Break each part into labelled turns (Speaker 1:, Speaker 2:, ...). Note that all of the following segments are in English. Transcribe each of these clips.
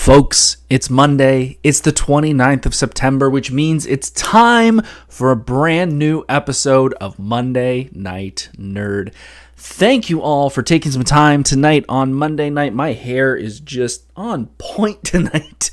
Speaker 1: Folks, it's Monday. It's the 29th of September, which means it's time for a brand new episode of Monday Night Nerd. Thank you all for taking some time tonight on Monday night. My hair is just on point tonight.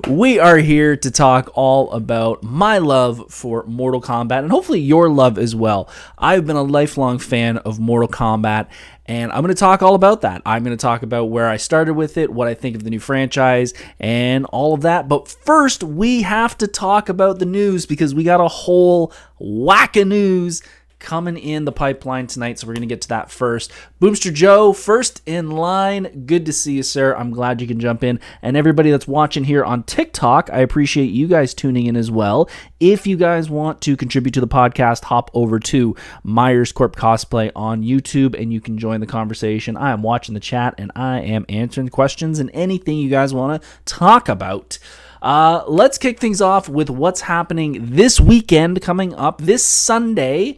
Speaker 1: We are here to talk all about my love for Mortal Kombat and hopefully your love as well. I've been a lifelong fan of Mortal Kombat, and I'm going to talk all about that. I'm going to talk about where I started with it, what I think of the new franchise, and all of that. But first, we have to talk about the news because we got a whole whack of news coming in the pipeline tonight, so we're going to get to that first. Boomster Joe, first in line. Good to see you, sir. I'm glad you can jump in. And everybody that's watching here on TikTok, I appreciate you guys tuning in as well. If you guys want to contribute to the podcast, hop over to Myers Corp Cosplay on YouTube, and you can join the conversation. I am watching the chat, and I am answering questions and anything you guys want to talk about. Let's kick things off with what's happening this weekend coming up this Sunday.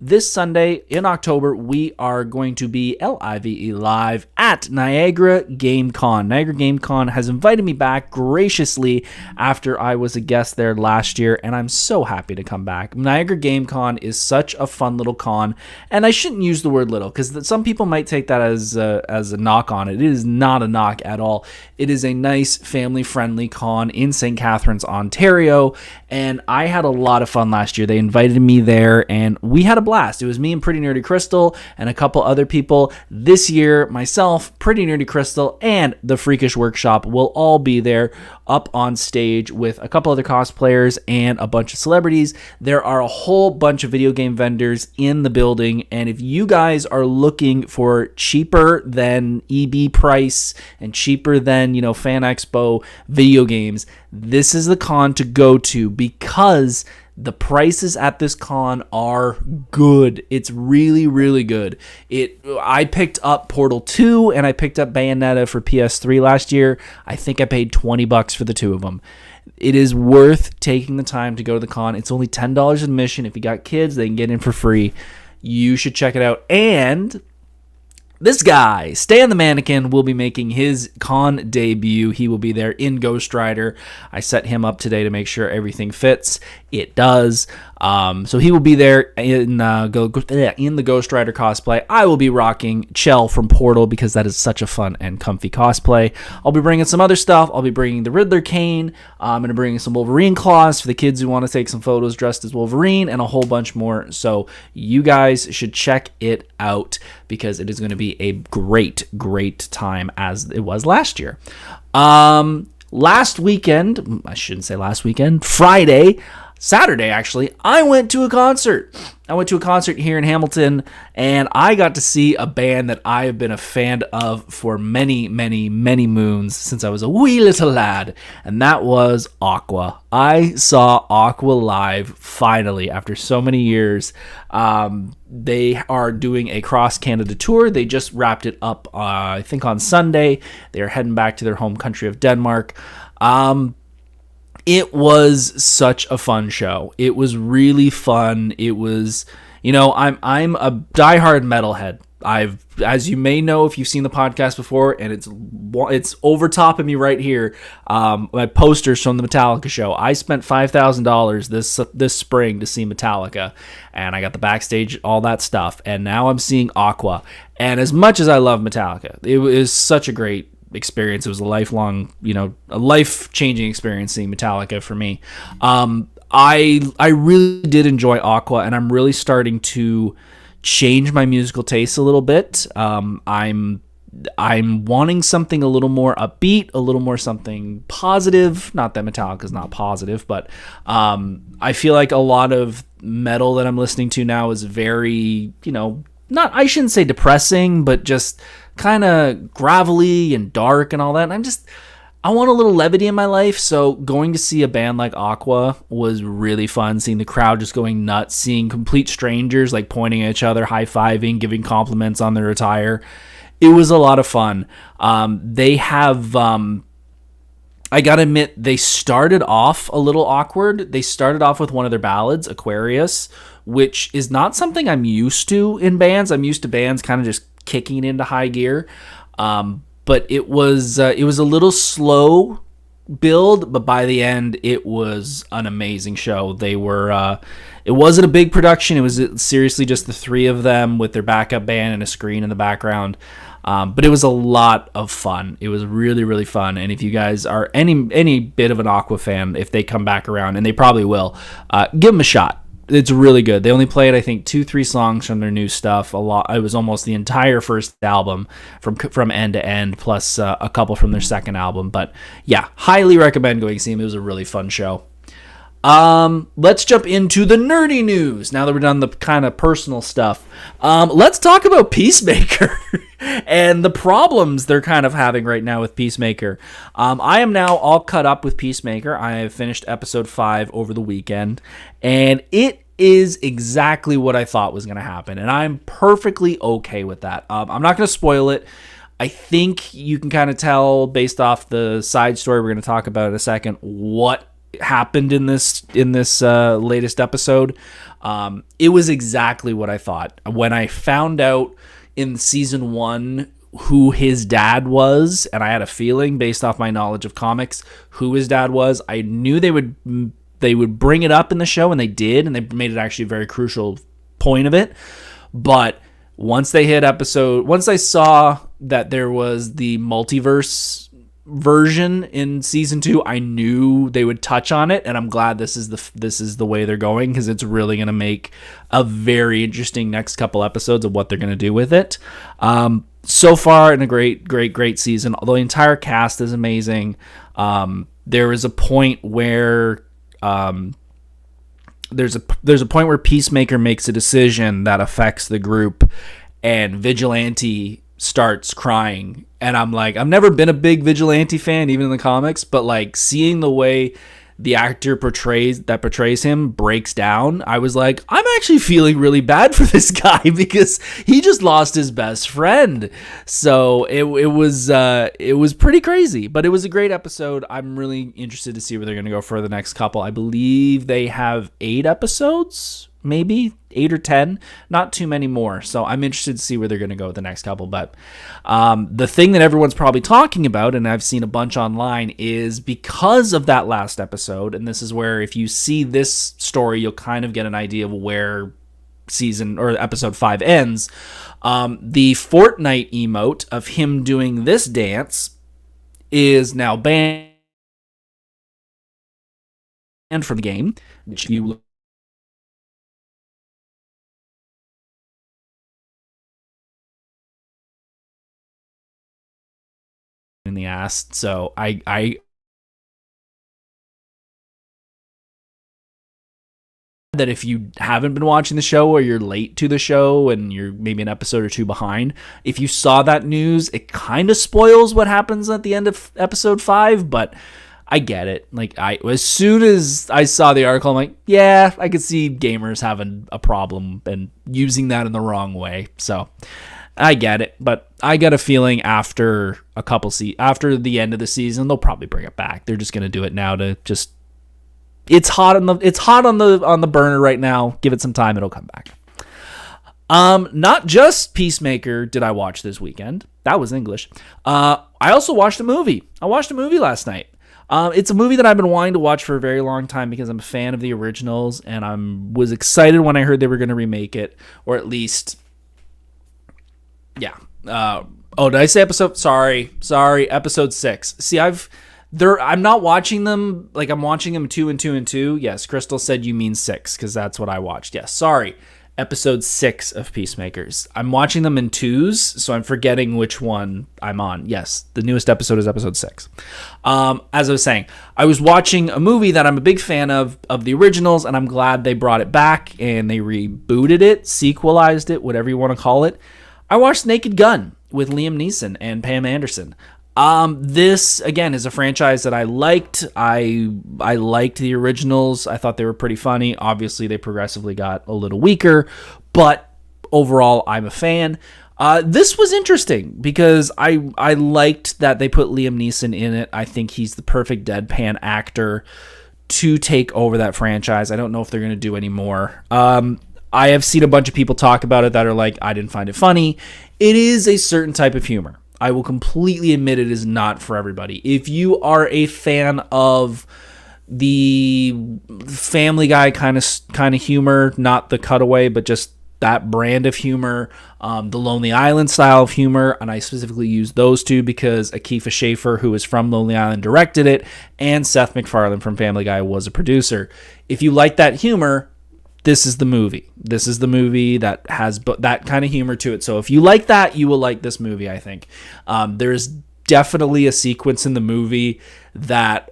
Speaker 1: This Sunday in October, we are going to be live at Niagara Game Con. Niagara Game Con has invited me back graciously after I was a guest there last year, and I'm so happy to come back. Niagara Game Con is such a fun little con, and I shouldn't use the word little because some people might take that as a knock on it. It is not a knock at all. It is a nice family-friendly con in St. Catharines, Ontario, and I had a lot of fun last year. They invited me there, and we had a blast. It was me and Pretty Nerdy Crystal and a couple other people. This year, myself, Pretty Nerdy Crystal, and the Freakish Workshop will all be there up on stage with a couple other cosplayers and a bunch of celebrities. There are a whole bunch of video game vendors in the building, and if you guys are looking for cheaper than EB price and cheaper than, Fan Expo video games, this is the con to go to because the prices at this con are good. It's really, really good. I picked up Portal 2 and I picked up Bayonetta for PS3 last year. I think I paid $20 for the two of them. It is worth taking the time to go to the con. It's only $10 admission. If you got kids, they can get in for free. You should check it out. And this guy, Stan the Mannequin, will be making his con debut. He will be there in Ghost Rider. I set him up today to make sure everything fits. It does. So he will be there in the Ghost Rider cosplay. I will be rocking Chell from Portal because that is such a fun and comfy cosplay. I'll be bringing some other stuff. I'll be bringing the Riddler cane. I'm going to bring some Wolverine claws for the kids who want to take some photos dressed as Wolverine and a whole bunch more. So you guys should check it out because it is going to be a great, great time as it was last year. Last weekend, I shouldn't say last weekend, Saturday, actually, I went to a concert. I went to a concert here in Hamilton, and I got to see a band that I have been a fan of for many, many, many moons since I was a wee little lad, and that was Aqua. I saw Aqua live, finally, after so many years. They are doing a cross-Canada tour. They just wrapped it up, I think, on Sunday. They are heading back to their home country of Denmark. It was such a fun show. It was really fun. It was, I'm a diehard metalhead. As you may know if you've seen the podcast before, and it's over top of me right here. My posters from the Metallica show. I spent $5,000 this spring to see Metallica, and I got the backstage, all that stuff. And now I'm seeing Aqua. And as much as I love Metallica, it was such a great experience. It was a lifelong, a life-changing experience seeing Metallica for me. I really did enjoy Aqua, and I'm really starting to change my musical taste a little bit. I'm wanting something a little more upbeat, a little more something positive. Not that Metallica is not positive, but I feel like a lot of metal that I'm listening to now is very, I shouldn't say depressing, but just kind of gravelly and dark and all that. And I want a little levity in my life. So going to see a band like Aqua was really fun. Seeing the crowd just going nuts, seeing complete strangers like pointing at each other, high-fiving, giving compliments on their attire. It was a lot of fun. They have, I gotta admit, they started off a little awkward. They started off with one of their ballads, Aquarius, which is not something I'm used to in bands. I'm used to bands kind of just kicking into high gear. But it was a little slow build, but by the end, it was an amazing show. They were, it wasn't a big production. It was seriously just the three of them with their backup band and a screen in the background. But it was a lot of fun. It was really, really fun. And if you guys are any bit of an Aqua fan, if they come back around, and they probably will, give them a shot. It's really good. They only played, I think, 2-3 songs from their new stuff. A lot. It was almost the entire first album from end to end, plus a couple from their second album. But yeah, highly recommend going see them. It was a really fun show. Let's jump into the nerdy news. Now that we're done the kind of personal stuff, let's talk about Peacemaker and the problems they're kind of having right now with Peacemaker. I am now all cut up with Peacemaker. I have finished episode 5 over the weekend, and it is exactly what I thought was going to happen, and I'm perfectly okay with that. I'm not going to spoil it. I think you can kind of tell based off the side story we're going to talk about in a second what happened in this latest episode. It was exactly what I thought. When I found out in season 1 who his dad was, and I had a feeling based off my knowledge of comics who his dad was, I knew they would bring it up in the show, and they did, and they made it actually a very crucial point of it. But once I saw that there was the multiverse version in season 2, I knew they would touch on it, and I'm glad this is the way they're going, because it's really going to make a very interesting next couple episodes of what they're going to do with it. So far, in a great season. The entire cast is amazing. There is a point where there's a point where Peacemaker makes a decision that affects the group, and Vigilante starts crying, and I'm like, I've never been a big Vigilante fan, even in the comics, but like seeing the way the actor portrays him breaks down, I was like, I'm actually feeling really bad for this guy because he just lost his best friend. So it was pretty crazy, but it was a great episode. I'm really interested to see where they're going to go for the next couple. I believe they have 8 episodes. Maybe 8 or 10, not too many more. So I'm interested to see where they're going to go with the next couple. But the thing that everyone's probably talking about, and I've seen a bunch online, is because of that last episode, and this is where if you see this story, you'll kind of get an idea of where season or episode 5 ends. The Fortnite emote of him doing this dance is now banned from the game, which you look in the ass. So I that if you haven't been watching the show, or you're late to the show and you're maybe an episode or 2 behind, if you saw that news, it kind of spoils what happens at the end of episode 5, but I get it. Like, as soon as I saw the article, I'm like, yeah, I could see gamers having a problem and using that in the wrong way. So I get it, but I got a feeling after after the end of the season, they'll probably bring it back. They're just going to do it now to just, it's hot on the burner right now. Give it some time, it'll come back. Not just Peacemaker did I watch this weekend. That was English. I also watched a movie. I watched a movie last night. It's a movie that I've been wanting to watch for a very long time because I'm a fan of the originals, and I was excited when I heard they were going to remake it, or at least, yeah. Did I say episode? Sorry, episode 6. See, I'm not watching them, like I'm watching them 2 and 2 and 2. Yes, Crystal said you mean 6, because that's what I watched. Yes, sorry. Episode 6 of Peacemakers. I'm watching them in 2s, so I'm forgetting which one I'm on. Yes, the newest episode is episode 6. As I was saying, I was watching a movie that I'm a big fan of the originals, and I'm glad they brought it back and they rebooted it, sequelized it, whatever you want to call it. I watched Naked Gun with Liam Neeson and Pam Anderson. This, again, is a franchise that I liked. I liked the originals. I thought they were pretty funny. Obviously, they progressively got a little weaker, but overall, I'm a fan. This was interesting because I liked that they put Liam Neeson in it. I think he's the perfect deadpan actor to take over that franchise. I don't know if they're going to do any more. I have seen a bunch of people talk about it that are like, I didn't find it funny. It is a certain type of humor. I will completely admit it is not for everybody. If you are a fan of the Family Guy kind of humor, not the cutaway, but just that brand of humor, the Lonely Island style of humor, and I specifically use those two because Akifa Schaffer, who is from Lonely Island, directed it, and Seth MacFarlane from Family Guy was a producer. If you like that humor, this is the movie. This is the movie that has that kind of humor to it. So if you like that, you will like this movie, I think. There's definitely a sequence in the movie that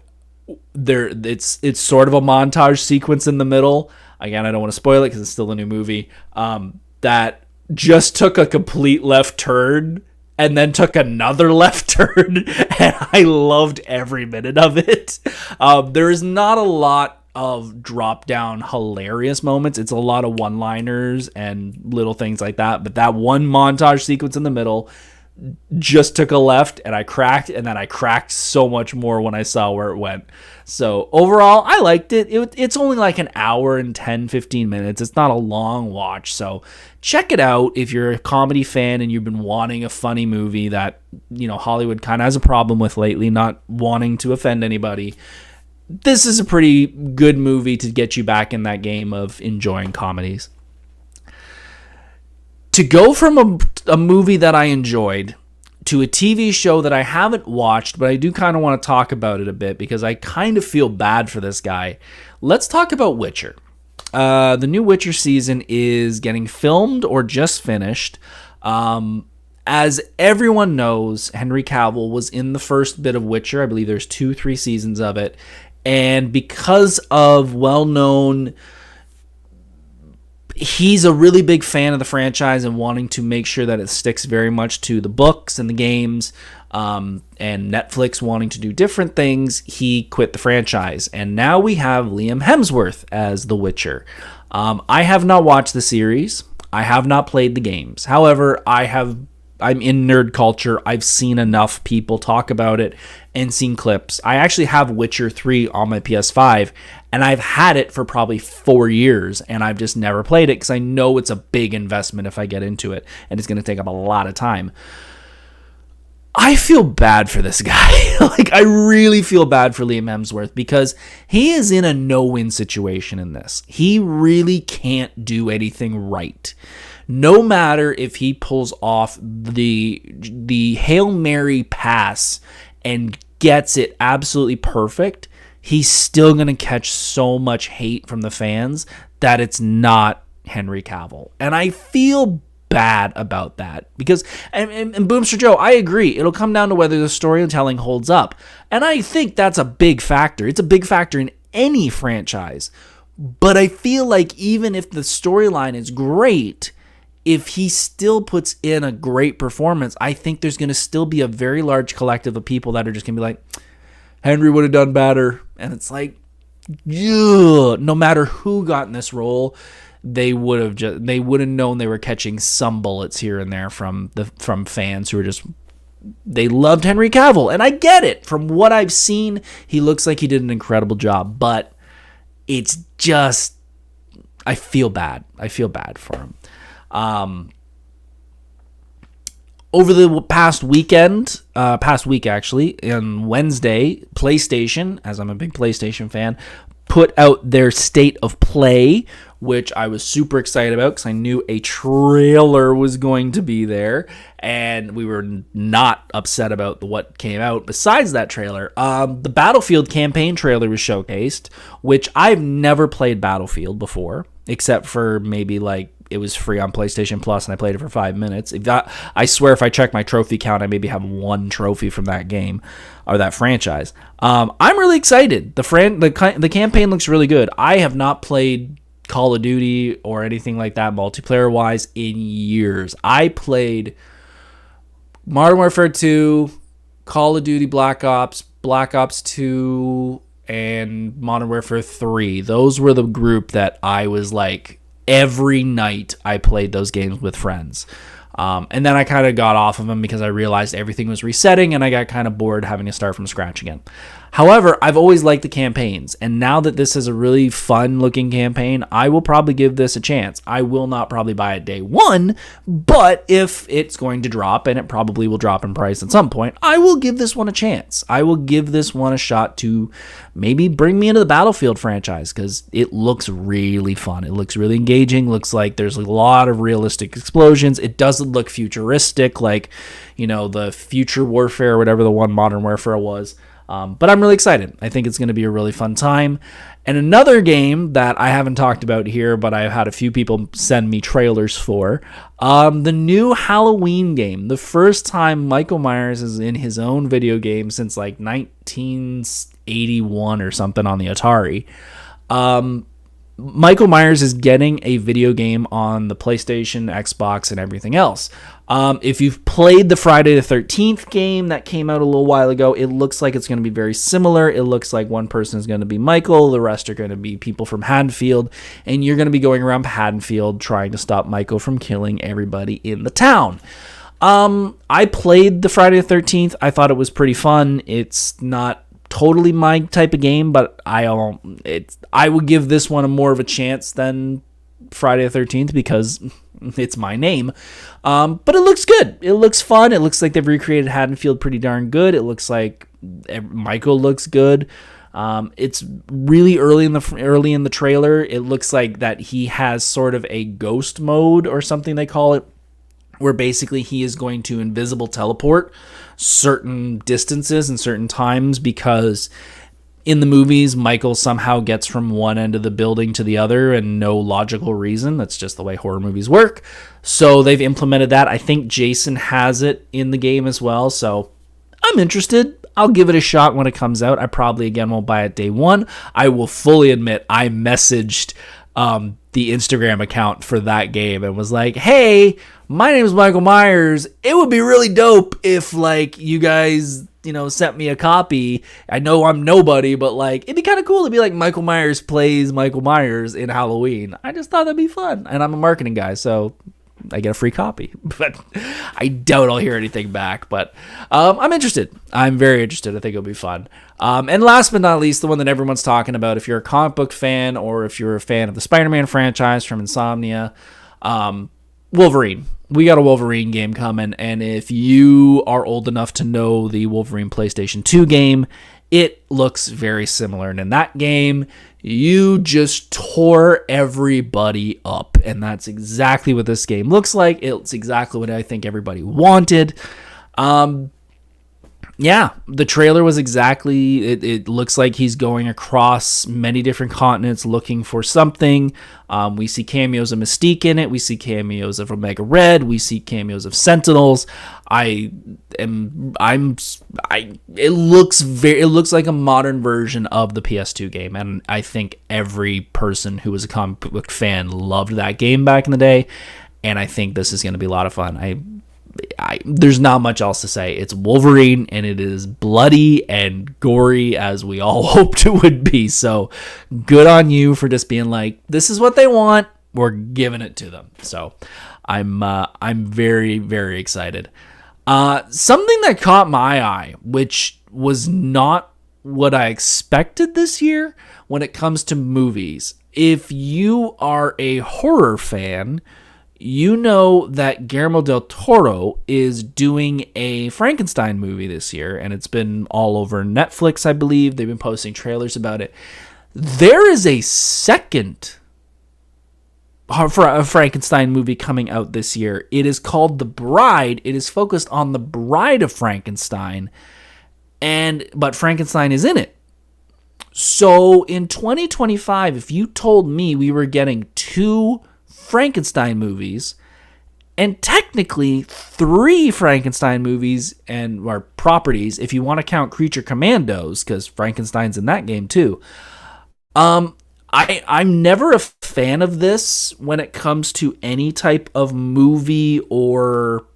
Speaker 1: it's sort of a montage sequence in the middle. Again, I don't want to spoil it because it's still a new movie. That just took a complete left turn and then took another left turn, and I loved every minute of it. There is not a lot of drop down hilarious moments. It's a lot of one-liners and little things like that. But that one montage sequence in the middle just took a left, and I cracked, and then I cracked so much more when I saw where it went. So overall, I liked it. It's only like an hour and 10-15 minutes. It's not a long watch, so check it out if you're a comedy fan and you've been wanting a funny movie that, you know, Hollywood kind of has a problem with lately, not wanting to offend anybody. This is a pretty good movie to get you back in that game of enjoying comedies. To go from a movie that I enjoyed to a TV show that I haven't watched, but I do kind of want to talk about it a bit because I kind of feel bad for this guy. Let's talk about Witcher. The new Witcher season is getting filmed or just finished. As everyone knows, Henry Cavill was in the first bit of Witcher. I believe there's 2-3 seasons of it. And because of well-known... He's a really big fan of the franchise and wanting to make sure that it sticks very much to the books and the games, and Netflix wanting to do different things, he quit the franchise. And now we have Liam Hemsworth as The Witcher. I have not watched the series. I have not played the games. However, I'm in nerd culture. I've seen enough people talk about it and seen clips. I actually have Witcher 3 on my PS5, and I've had it for probably 4 years, and I've just never played it because I know it's a big investment if I get into it, and it's going to take up a lot of time. I feel bad for this guy. Like, I really feel bad for Liam Hemsworth because he is in a no-win situation in this. He really can't do anything right. No matter if he pulls off the Hail Mary pass and gets it absolutely perfect, he's still going to catch so much hate from the fans that it's not Henry Cavill. And I feel bad about that because, and Boomster Joe, I agree. It'll come down to whether the storytelling holds up. And I think that's a big factor. It's a big factor in any franchise. But I feel like even if the storyline is great, if he still puts in a great performance, I think there's going to still be a very large collective of people that are just going to be like, Henry would have done better. And it's like, ugh. No matter who got in this role, they would have known they were catching some bullets here and there from fans who are just, they loved Henry Cavill. And I get it. From what I've seen, he looks like he did an incredible job, but it's just, I feel bad. I feel bad for him. Over the past week actually, on Wednesday, PlayStation, as I'm a big PlayStation fan, put out their State of Play, which I was super excited about because I knew a trailer was going to be there, and we were not upset about what came out besides that trailer. The Battlefield campaign trailer was showcased, which I've never played Battlefield before, except for maybe like it was free on PlayStation Plus and I played it for 5 minutes. I swear if I check my trophy count, I maybe have one trophy from that game or that franchise. I'm really excited. The campaign looks really good. I have not played Call of Duty or anything like that multiplayer-wise in years. I played Modern Warfare 2, Call of Duty Black Ops 2, and Modern Warfare 3. Those were the group that I was like, every night I played those games with friends. And then I kind of got off of them because I realized everything was resetting and I got kind of bored having to start from scratch again. However, I've always liked the campaigns, and now that this is a really fun-looking campaign, I will probably give this a chance. I will not probably buy it day one, but if it's going to drop, and it probably will drop in price at some point, I will give this one a chance. I will give this one a shot to maybe bring me into the Battlefield franchise, because it looks really fun. It looks really engaging. Looks like there's a lot of realistic explosions. It doesn't look futuristic like, the Future Warfare or whatever the one Modern Warfare was. But I'm really excited. I think it's going to be a really fun time. And another game that I haven't talked about here, but I've had a few people send me trailers for, the new Halloween game. The first time Michael Myers is in his own video game since like 1981 or something on the Atari. Michael Myers is getting a video game on the PlayStation, Xbox, and everything else. If you've played the Friday the 13th game that came out a little while ago, it looks like it's going to be very similar. It looks like one person is going to be Michael, the rest are going to be people from Haddonfield, and you're going to be going around Haddonfield trying to stop Michael from killing everybody in the town. I played the Friday the 13th. I thought it was pretty fun. It's not totally my type of game, but I would give this one more of a chance than Friday the 13th because it's my name. But it looks good. It looks fun. It looks like they've recreated Haddonfield pretty darn good. It looks like Michael looks good. It's really early in the trailer. It looks like that he has sort of a ghost mode or something they call it, where basically he is going to invisible teleport certain distances and certain times, because in the movies, Michael somehow gets from one end of the building to the other and no logical reason. That's just the way horror movies work. So they've implemented that. I think Jason has it in the game as well. So I'm interested. I'll give it a shot when it comes out. I probably, again, won't buy it day one. I will fully admit I messaged the Instagram account for that game and was like, hey, my name is Michael Myers. It would be really dope if you guys, sent me a copy. I know I'm nobody, but it'd be kind of cool to be like Michael Myers plays Michael Myers in Halloween. I just thought that'd be fun. And I'm a marketing guy, so I get a free copy. But I doubt I'll hear anything back. But I'm interested. I'm very interested. I think it'll be fun. And last but not least, the one that everyone's talking about, if you're a comic book fan or if you're a fan of the Spider-Man franchise from Insomnia, Wolverine. We got a Wolverine game coming, and if you are old enough to know the Wolverine PlayStation 2 game, it looks very similar. And in that game, you just tore everybody up, and that's exactly what this game looks like. It's exactly what I think everybody wanted. Yeah, the trailer was exactly, it looks like he's going across many different continents looking for something. We see cameos of Mystique in it. We see cameos of Omega Red. We see cameos of Sentinels. It looks like a modern version of the PS2 game, and I think every person who was a comic book fan loved that game back in the day, and I think this is going to be a lot of fun. There's not much else to say. It's Wolverine, and it is bloody and gory as we all hoped it would be. So good on you for just being like, this is what they want. We're giving it to them. So I'm very, very excited. Something that caught my eye, which was not what I expected this year when it comes to movies. If you are a horror fan, you know that Guillermo del Toro is doing a Frankenstein movie this year, and it's been all over Netflix, I believe. They've been posting trailers about it. There is a second Frankenstein movie coming out this year. It is called The Bride. It is focused on the bride of Frankenstein, but Frankenstein is in it. So in 2025, if you told me we were getting 2 Frankenstein movies, and technically 3 Frankenstein movies or properties, if you want to count Creature Commandos, because Frankenstein's in that game too. I'm never a fan of this when it comes to any type of movie or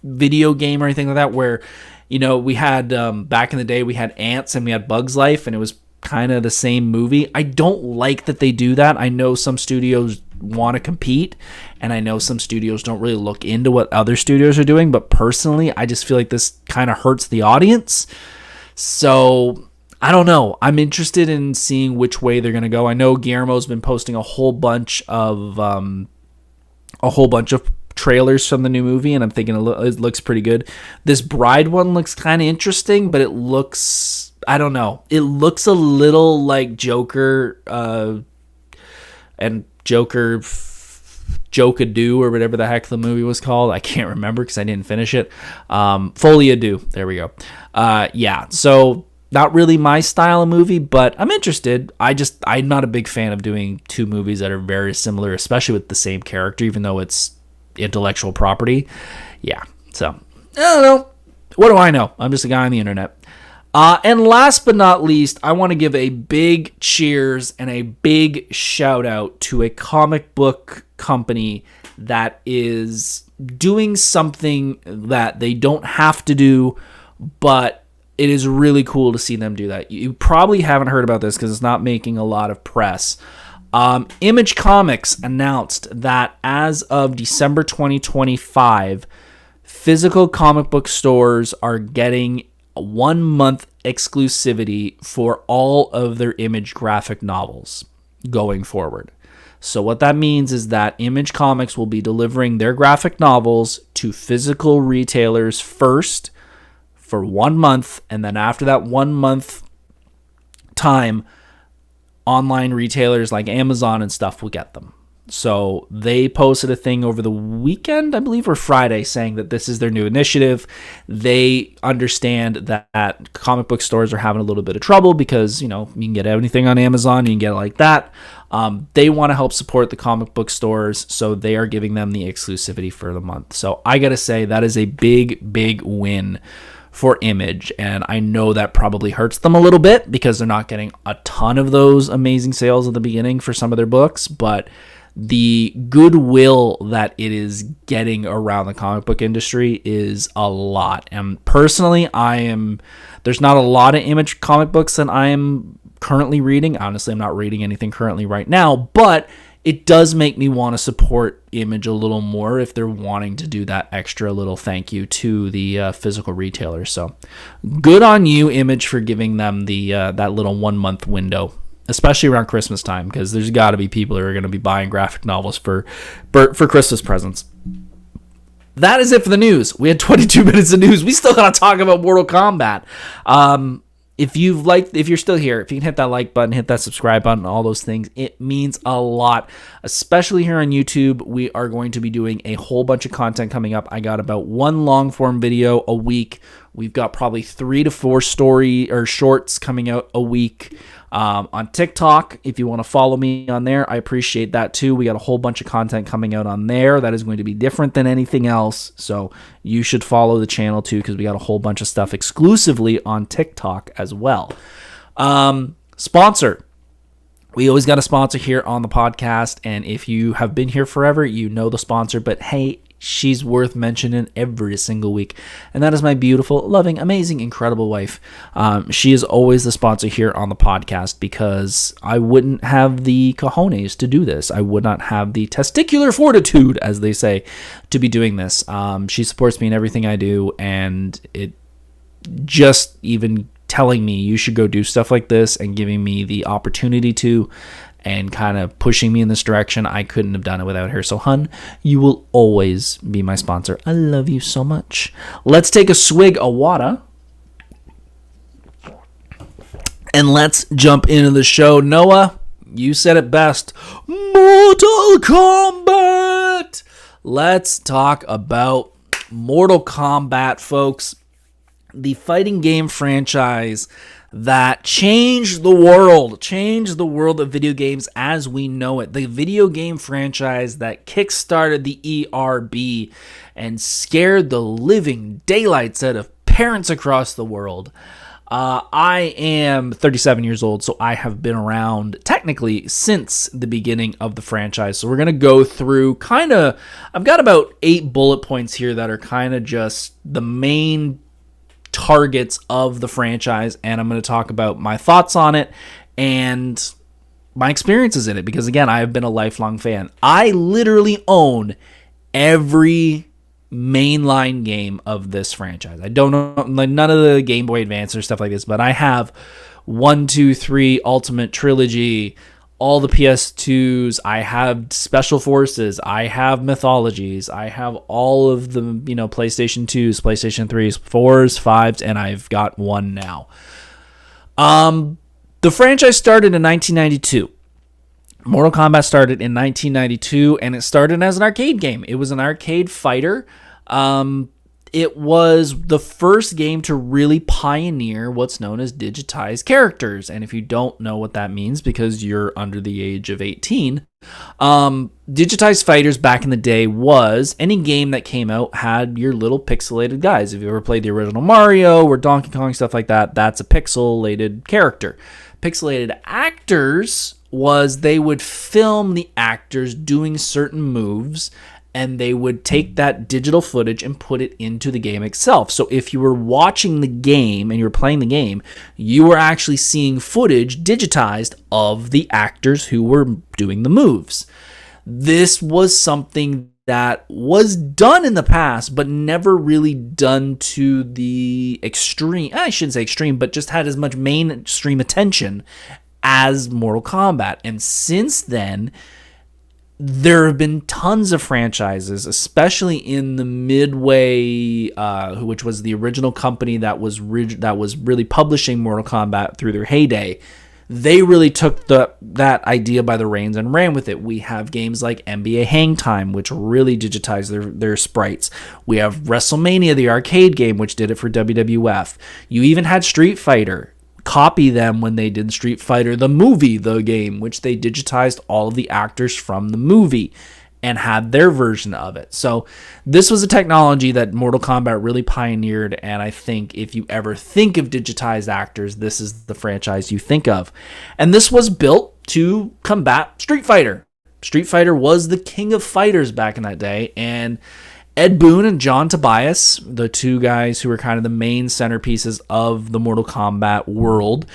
Speaker 1: video game or anything like that, where, we had, back in the day, we had Ants and we had Bugs Life, and it was kind of the same movie. I don't like that they do that. I know some studios want to compete, and I know some studios don't really look into what other studios are doing, but personally, I just feel like this kind of hurts the audience. So I don't know. I'm interested in seeing which way they're going to go. I know Guillermo's been posting a whole bunch of trailers from the new movie, and I'm thinking it looks pretty good. This Bride one looks kind of interesting, but it looks, I don't know. It looks a little like Joker and Joke-a-Do or whatever the heck the movie was called. I can't remember because I didn't finish it. Folie-a-Do. There we go. Yeah, so not really my style of movie, but I'm interested. I'm not a big fan of doing two movies that are very similar, especially with the same character, even though it's intellectual property. Yeah, so I don't know. What do I know? I'm just a guy on the internet. And last but not least, I want to give a big cheers and a big shout out to a comic book company that is doing something that they don't have to do, but it is really cool to see them do that. You probably haven't heard about this because it's not making a lot of press. Image Comics announced that as of December 2025, physical comic book stores are getting a 1 month exclusivity for all of their Image graphic novels going forward. So what that means is that Image Comics will be delivering their graphic novels to physical retailers first for 1 month, and then after that 1 month time, online retailers like Amazon and stuff will get them. So they posted a thing over the weekend, I believe, or Friday, saying that this is their new initiative. They understand that comic book stores are having a little bit of trouble because, you can get anything on Amazon, you can get it like that. They want to help support the comic book stores, so they are giving them the exclusivity for the month. So I got to say, that is a big, big win for Image, and I know that probably hurts them a little bit because they're not getting a ton of those amazing sales at the beginning for some of their books, but the goodwill that it is getting around the comic book industry is a lot. And personally, there's not a lot of Image comic books that I am currently reading. Honestly, I'm not reading anything currently right now, but it does make me want to support Image a little more if they're wanting to do that extra little thank you to the physical retailers. So good on you, Image, for giving them the that little 1 month window, especially around Christmas time, because there's got to be people who are going to be buying graphic novels for Christmas presents. That is it for the news. We had 22 minutes of news. We still got to talk about Mortal Kombat. If you're still here, if you can hit that like button, hit that subscribe button, all those things, it means a lot, especially here on YouTube. We are going to be doing a whole bunch of content coming up. I got about one long form video a week. We've got probably 3 to 4 story or shorts coming out a week. On TikTok, if you want to follow me on there, I appreciate that too. We got a whole bunch of content coming out on there that is going to be different than anything else. So you should follow the channel too, because we got a whole bunch of stuff exclusively on TikTok as well. Sponsor. We always got a sponsor here on the podcast. And if you have been here forever, you know the sponsor. But hey, she's worth mentioning every single week, and that is my beautiful, loving, amazing, incredible wife. She is always the sponsor here on the podcast because I wouldn't have the cojones to do this. I would not have the testicular fortitude, as they say, to be doing this. She supports me in everything I do, and it just even telling me you should go do stuff like this and giving me the opportunity to, and kind of pushing me in this direction. I couldn't have done it without her. So, hun, you will always be my sponsor. I love you so much. Let's take a swig of water. And let's jump into the show. Noah, you said it best. Mortal Kombat! Let's talk about Mortal Kombat, folks. The fighting game franchise that changed the world of video games as we know it. The video game franchise that kickstarted the ERB and scared the living daylights out of parents across the world. I am 37 years old, so I have been around technically since the beginning of the franchise. So we're going to go through I've got about 8 bullet points here that are kind of just the main targets of the franchise, and I'm going to talk about my thoughts on it and my experiences in it, because again, I have been a lifelong fan. I literally own every mainline game of this franchise. I don't know, like none of the Game Boy Advance or stuff like this, but I have 1, 2, 3 Ultimate Trilogy, all the PS2s, I have Special Forces, I have Mythologies, I have all of the, PlayStation 2s, PlayStation 3s, 4s, 5s, and I've got one now. The franchise started in 1992. Mortal Kombat started in 1992, and it started as an arcade game. It was an arcade fighter. It was the first game to really pioneer what's known as digitized characters. And if you don't know what that means because you're under the age of 18, digitized fighters back in the day was any game that came out had your little pixelated guys. If you ever played the original Mario or Donkey Kong, stuff like that, that's a pixelated character. Pixelated actors was they would film the actors doing certain moves, and they would take that digital footage and put it into the game itself. So if you were watching the game and you were playing the game, you were actually seeing footage digitized of the actors who were doing the moves. This was something that was done in the past, but never really done to the extreme. I shouldn't say extreme, but just had as much mainstream attention as Mortal Kombat. And since then, there have been tons of franchises, especially in the Midway, which was the original company that was really publishing Mortal Kombat through their heyday. They really took that idea by the reins and ran with it. We have games like NBA Hang Time, which really digitized their sprites. We have WrestleMania, the arcade game, which did it for WWF. You even had Street Fighter copy them when they did Street Fighter, the movie, the game, which they digitized all of the actors from the movie and had their version of it. So this was a technology that Mortal Kombat really pioneered, and I think if you ever think of digitized actors, this is the franchise you think of. And this was built to combat Street Fighter. Street Fighter was the king of fighters back in that day, and Ed Boon and John Tobias, the two guys who were kind of the main centerpieces of the Mortal Kombat world,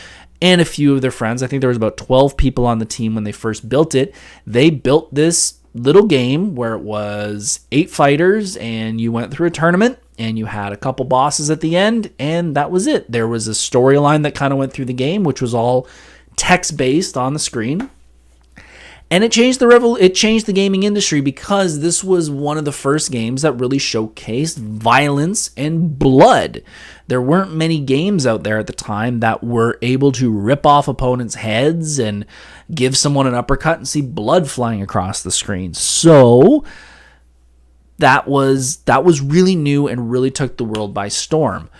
Speaker 1: and a few of their friends, I think there was about 12 people on the team when they first built it. They built this little game where it was 8 fighters, and you went through a tournament, and you had a couple bosses at the end, and that was it. There was a storyline that kind of went through the game, which was all text-based on the screen. And it changed the gaming industry because this was one of the first games that really showcased violence and blood. There weren't many games out there at the time that were able to rip off opponents' heads and give someone an uppercut and see blood flying across the screen. So that was really new and really took the world by storm.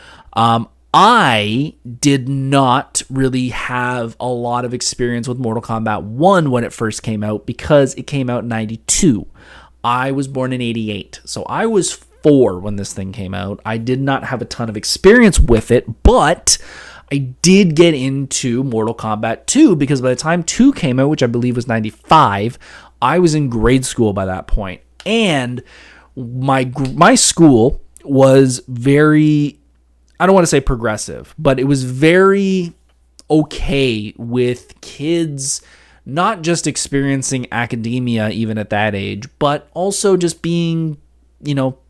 Speaker 1: I did not really have a lot of experience with Mortal Kombat 1 when it first came out because it came out in 92. I was born in 88, so I was 4 when this thing came out. I did not have a ton of experience with it, but I did get into Mortal Kombat 2 because by the time 2 came out, which I believe was 95, I was in grade school by that point. And my school was very, I don't want to say progressive, but it was very okay with kids not just experiencing academia even at that age, but also just being,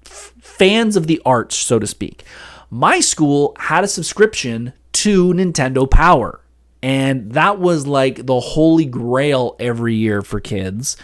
Speaker 1: fans of the arts, so to speak. My school had a subscription to Nintendo Power, and that was like the holy grail every year for kids.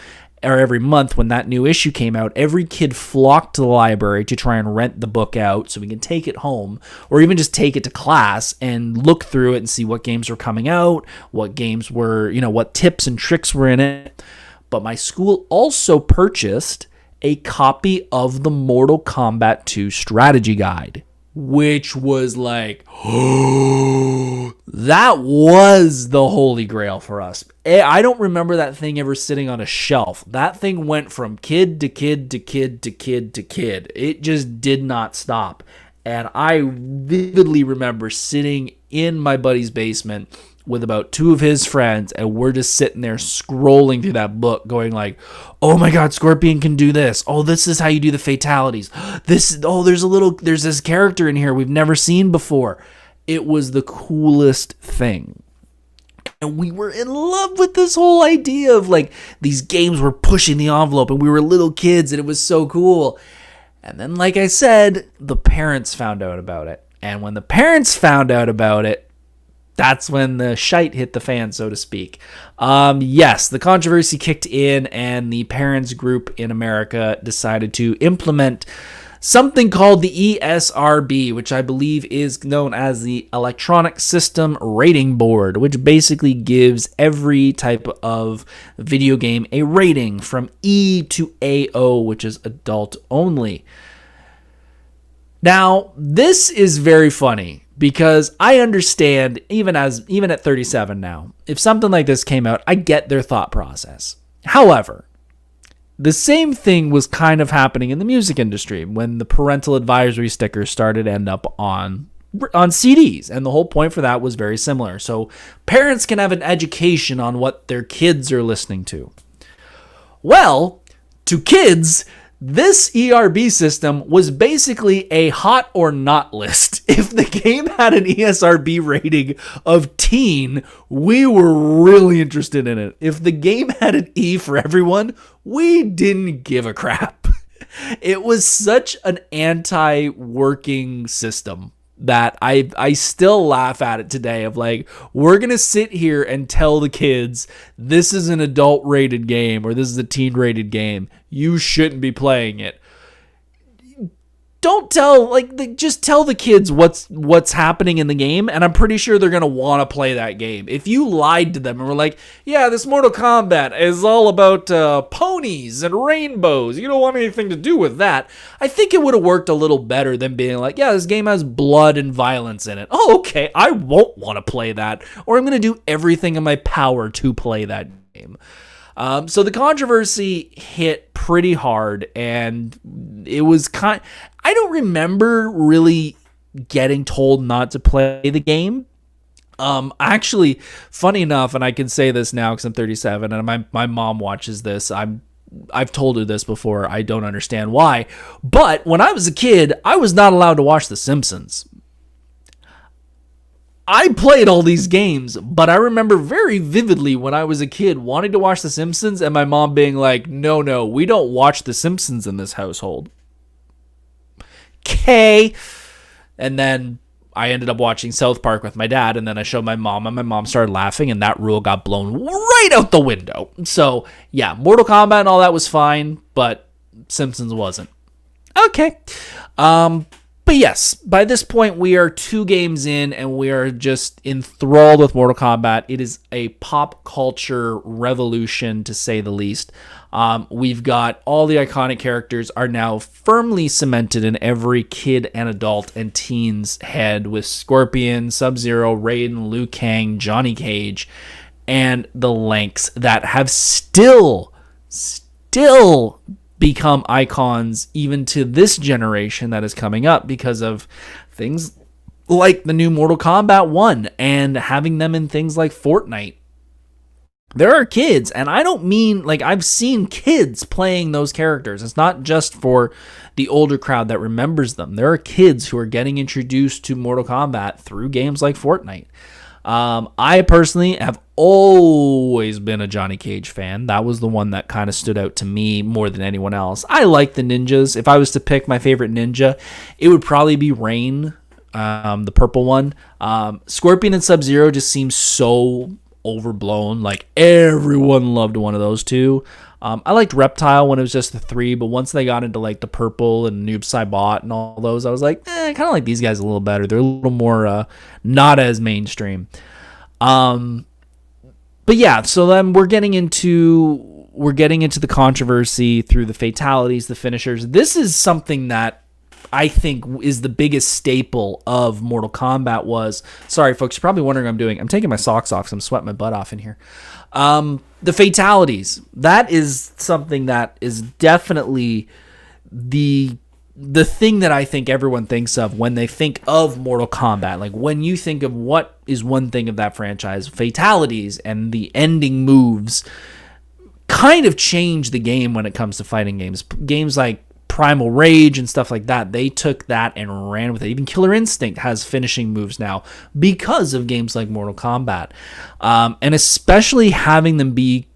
Speaker 1: Or every month when that new issue came out, every kid flocked to the library to try and rent the book out so we can take it home or even just take it to class and look through it and see what games were coming out, what games were, what tips and tricks were in it. But my school also purchased a copy of the Mortal Kombat 2 strategy guide, which was like, oh, that was the holy grail for us. I don't remember that thing ever sitting on a shelf. That thing went from kid to kid to kid to kid to kid. It just did not stop. And I vividly remember sitting in my buddy's basement with about 2 of his friends, and we're just sitting there scrolling through that book going like, oh my God, Scorpion can do this. Oh, this is how you do the fatalities. There's this character in here we've never seen before. It was the coolest thing. And we were in love with this whole idea of like these games were pushing the envelope and we were little kids and it was so cool. And then, like I said, the parents found out about it. And when the parents found out about it, that's when the shite hit the fan, so to speak. Yes, the controversy kicked in, and the parents group in America decided to implement something called the ESRB, which I believe is known as the Electronic System Rating Board, which basically gives every type of video game a rating from E to AO, which is adult only. Now, this is very funny because I understand, even at 37 now, if something like this came out, I get their thought process. However, the same thing was kind of happening in the music industry when the parental advisory stickers started to end up on CDs, and the whole point for that was very similar. So parents can have an education on what their kids are listening to. Well, to kids, this ERB system was basically a hot or not list. If the game had an ESRB rating of teen, we were really interested in it. If the game had an E for everyone, we didn't give a crap. It was such an anti-working system that I still laugh at it today of like, we're going to sit here and tell the kids this is an adult rated game or this is a teen rated game. You shouldn't be playing it. Don't tell, just tell the kids what's happening in the game, and I'm pretty sure they're going to want to play that game. If you lied to them and were like, yeah, this Mortal Kombat is all about ponies and rainbows, you don't want anything to do with that, I think it would have worked a little better than being like, yeah, this game has blood and violence in it. Oh, okay, I won't want to play that, or I'm going to do everything in my power to play that game. So the controversy hit pretty hard, and it was I don't remember really getting told not to play the game. Actually, funny enough, and I can say this now because I'm 37 and my mom watches this. I've told her this before. I don't understand why. But when I was a kid, I was not allowed to watch The Simpsons. I played all these games, but I remember very vividly when I was a kid wanting to watch The Simpsons and my mom being like, no, we don't watch The Simpsons in this household. Okay. And then I ended up watching South Park with my dad, and then I showed my mom, and my mom started laughing, and that rule got blown right out the window. So, yeah, Mortal Kombat and all that was fine, but Simpsons wasn't. Okay. But yes, by this point, we are 2 games in, and we are just enthralled with Mortal Kombat. It is a pop culture revolution, to say the least. We've got all the iconic characters are now firmly cemented in every kid and adult and teen's head, with Scorpion, Sub-Zero, Raiden, Liu Kang, Johnny Cage, and the Lynx that have still become icons even to this generation that is coming up because of things like the new Mortal Kombat 1 and having them in things like Fortnite. There are kids, and I don't mean, I've seen kids playing those characters. It's not just for the older crowd that remembers them. There are kids who are getting introduced to Mortal Kombat through games like Fortnite. I personally have always been a Johnny Cage fan. That was the one that kind of stood out to me more than anyone else. I like the ninjas. If I was to pick my favorite ninja, it would probably be Rain, the purple one. Scorpion and Sub-Zero just seem so overblown. Everyone loved one of those two. I liked Reptile when it was just the 3, but once they got into the purple and Noob Saibot and all those, I was like, I kind of like these guys a little better. They're a little more not as mainstream. But yeah, so then we're getting into the controversy through the fatalities, the finishers. This is something that I think is the biggest staple of Mortal Kombat was. Sorry, folks, you're probably wondering what I'm taking my socks off because I'm sweating my butt off in here. The fatalities. That is something that is definitely the thing that I think everyone thinks of when they think of Mortal Kombat. When you think of what is one thing of that franchise, fatalities and the ending moves kind of change the game when it comes to fighting games. Games like Primal Rage and stuff like that, they took that and ran with it. Even Killer Instinct has finishing moves now because of games like Mortal Kombat. And especially having them be,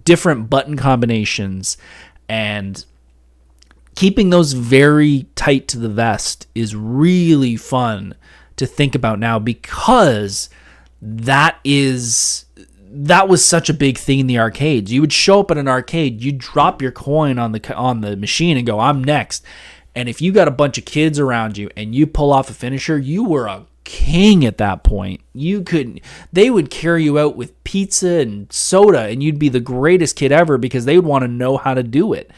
Speaker 1: different button combinations and keeping those very tight to the vest is really fun to think about now, because that was such a big thing in the arcades. You would show up at an arcade, you'd drop your coin on the machine and go, I'm next. And if you got a bunch of kids around you and you pull off a finisher, you were a king at that point. They would carry you out with pizza and soda, and you'd be the greatest kid ever because they would want to know how to do it.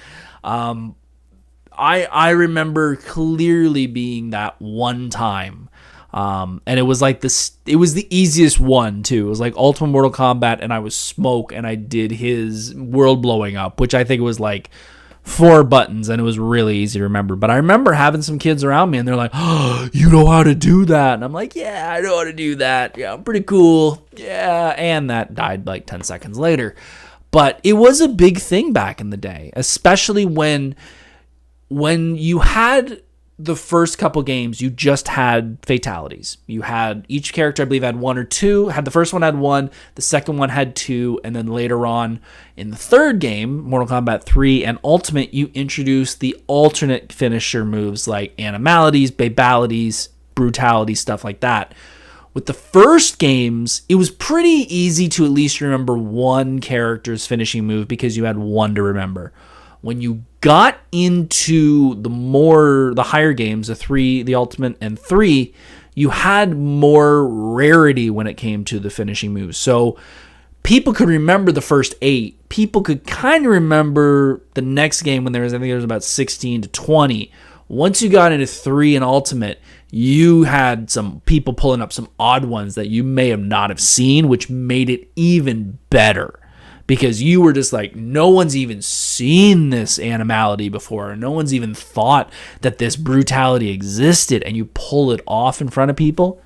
Speaker 1: I remember clearly being that one time. And it was like this, it was the easiest one too. It was like Ultimate Mortal Kombat, and I was Smoke, and I did his world blowing up, which I think was like 4 buttons, and it was really easy to remember. But I remember having some kids around me, and they're like, oh, you know how to do that? And I'm like, yeah, I know how to do that. Yeah, I'm pretty cool. Yeah. And that died like 10 seconds later. But it was a big thing back in the day, especially when you had the first couple games, you just had fatalities. You had each character, I believe, had 1 or 2. The first one had 1, the second one had 2, and then later on in the third game, Mortal Kombat 3 and Ultimate, you introduced the alternate finisher moves like animalities, babalities, brutality, stuff like that. With the first games, it was pretty easy to at least remember one character's finishing move because you had 1 to remember. When you got into the higher games, the Ultimate and 3, you had more rarity when it came to the finishing moves. So people could remember the first 8. People could kind of remember the next game when I think there was about 16 to 20. Once you got into 3 and Ultimate, you had some people pulling up some odd ones that you may not have seen, which made it even better. Because you were just like, no one's even seen this animality before. No one's even thought that this brutality existed. And you pull it off in front of people.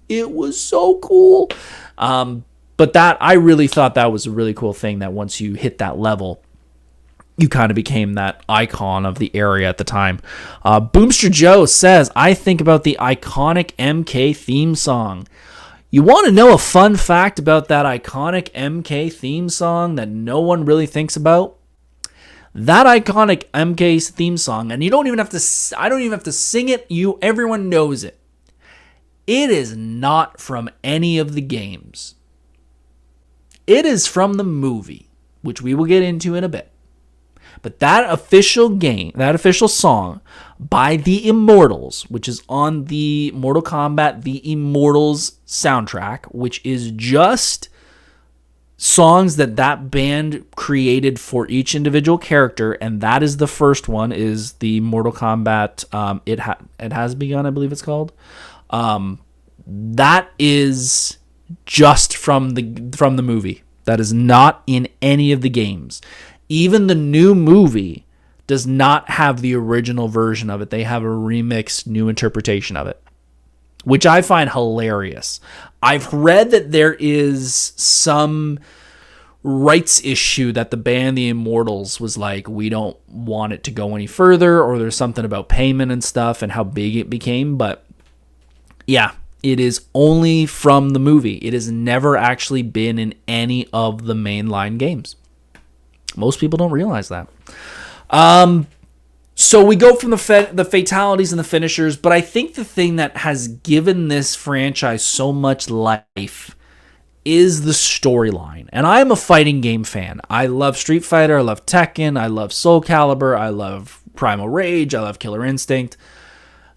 Speaker 1: It was so cool. But I really thought that was a really cool thing, that once you hit that level, you kind of became that icon of the area at the time. Boomster Joe says, I think about the iconic MK theme song. You want to know a fun fact about that iconic MK theme song that no one really thinks about? That iconic MK theme song, and I don't even have to sing it, everyone knows it. It is not from any of the games. It is from the movie, which we will get into in a bit. But that official song by the Immortals, which is on the Mortal Kombat The Immortals soundtrack, which is just songs that band created for each individual character, and that is the first one, is the Mortal Kombat It Has Begun, I believe it's called. That is just from the movie. That is not in any of the games. Even the new movie does not have the original version of it. They have a remixed new interpretation of it, which I find hilarious. I've read that there is some rights issue that the band The Immortals was like, we don't want it to go any further, or there's something about payment and stuff and how big it became. But yeah, it is only from the movie. It has never actually been in any of the mainline games. Most people don't realize that. So we go from the fatalities and the finishers, but I think the thing that has given this franchise so much life is the storyline. And I'm a fighting game fan. I love Street Fighter, I love Tekken, I love Soul Calibur, I love Primal Rage, I love Killer Instinct.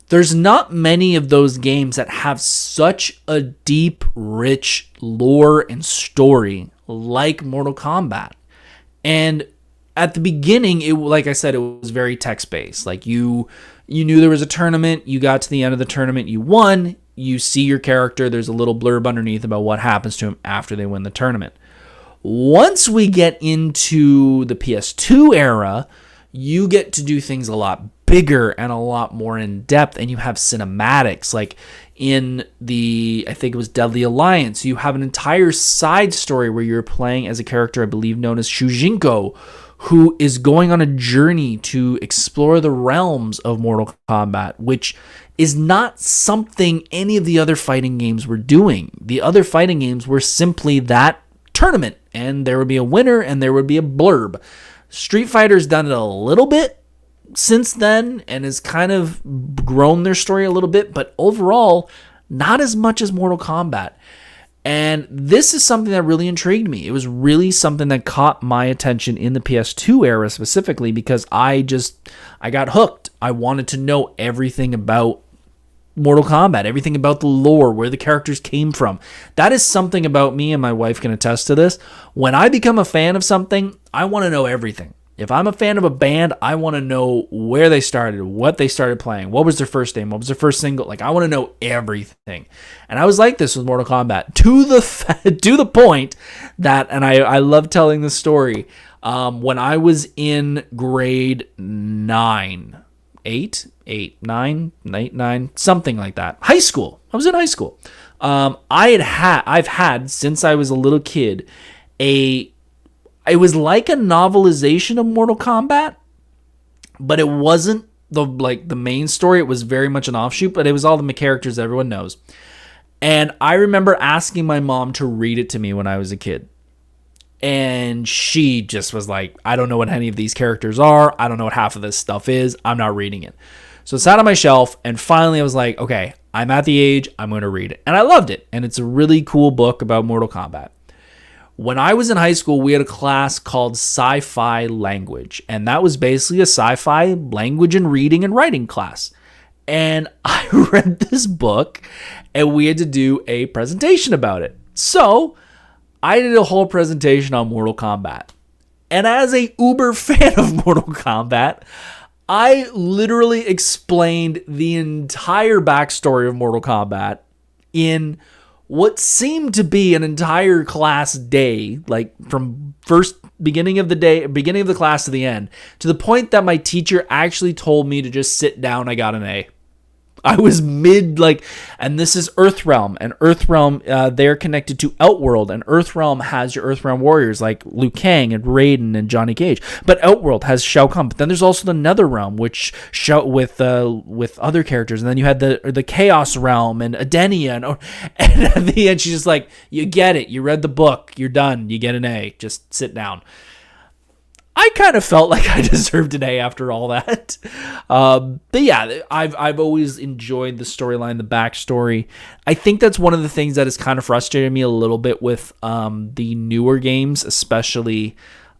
Speaker 1: There's not many of those games that have such a deep, rich lore and story like Mortal Kombat. And at the beginning, like I said, it was very text-based. Like you knew there was a tournament, you got to the end of the tournament, you won, you see your character, there's a little blurb underneath about what happens to him after they win the tournament. Once we get into the PS2 era, you get to do things a lot bigger and a lot more in depth, and you have cinematics. Like in I think it was Deadly Alliance, you have an entire side story where you're playing as a character, I believe, known as Shujinko, who is going on a journey to explore the realms of Mortal Kombat, which is not something any of the other fighting games were doing. The other fighting games were simply that tournament, and there would be a winner and there would be a blurb. Street Fighter's done it a little bit, since then and has kind of grown their story a little bit, but overall, not as much as Mortal Kombat. And this is something that really intrigued me. It was really something that caught my attention in the PS2 era specifically because I got hooked. I wanted to know everything about Mortal Kombat, everything about the lore, where the characters came from. That is something about me, and my wife can attest to this. When I become a fan of something, I want to know everything. If I'm a fan of a band, I want to know where they started, what they started playing, what was their first name, what was their first single. Like, I want to know everything. And I was like this with Mortal Kombat to the point that, and I love telling this story, when I was in grade 9, 8, 9, something like that. High school. I was in high school. I've had, since I was a little kid, it was like a novelization of Mortal Kombat, but it wasn't the main story. It was very much an offshoot, but it was all the characters that everyone knows. And I remember asking my mom to read it to me when I was a kid. And she just was like, I don't know what any of these characters are. I don't know what half of this stuff is. I'm not reading it. So it sat on my shelf, and finally I was like, okay, I'm at the age, I'm going to read it. And I loved it. And it's a really cool book about Mortal Kombat. When I was in high school, we had a class called Sci-Fi Language, and that was basically a sci-fi language and reading and writing class. And I read this book, and we had to do a presentation about it. So I did a whole presentation on Mortal Kombat. And as a uber fan of Mortal Kombat, I literally explained the entire backstory of Mortal Kombat in what seemed to be an entire class day, like from beginning of the class to the end, to the point that my teacher actually told me to just sit down. I got an A. I was and this is Earthrealm, and Earthrealm, they're connected to Outworld, and Earthrealm has your Earthrealm warriors like Liu Kang and Raiden and Johnny Cage, but Outworld has Shao Kahn. But then there's also the Netherrealm, which with other characters, and then you had the Chaos Realm and Edenia, and at the end she's just like, you get it, you read the book, you're done, you get an A, just sit down. I kind of felt like I deserved an A after all that. But yeah, I've always enjoyed the storyline, the backstory. I think that's one of the things that has kind of frustrated me a little bit with the newer games, especially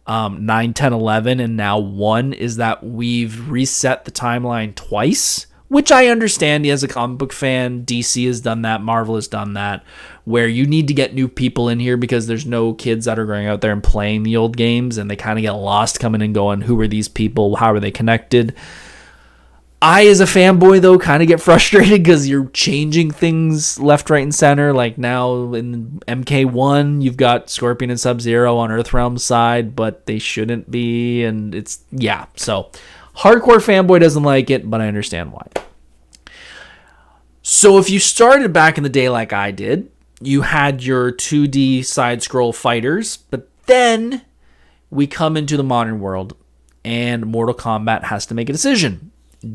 Speaker 1: 9, 10, 11, and now 1, is that we've reset the timeline twice, which I understand as a comic book fan. DC has done that. Marvel has done that, where you need to get new people in here because there's no kids that are going out there and playing the old games, and they kind of get lost coming and going. Who are these people? How are they connected? I, as a fanboy, though, kind of get frustrated because you're changing things left, right, and center. Like now in MK1, you've got Scorpion and Sub-Zero on Earthrealm's side, but they shouldn't be. And it's, yeah. So hardcore fanboy doesn't like it, but I understand why. So if you started back in the day like I did, you had your 2D side-scroll fighters, but then we come into the modern world, and Mortal Kombat has to make a decision.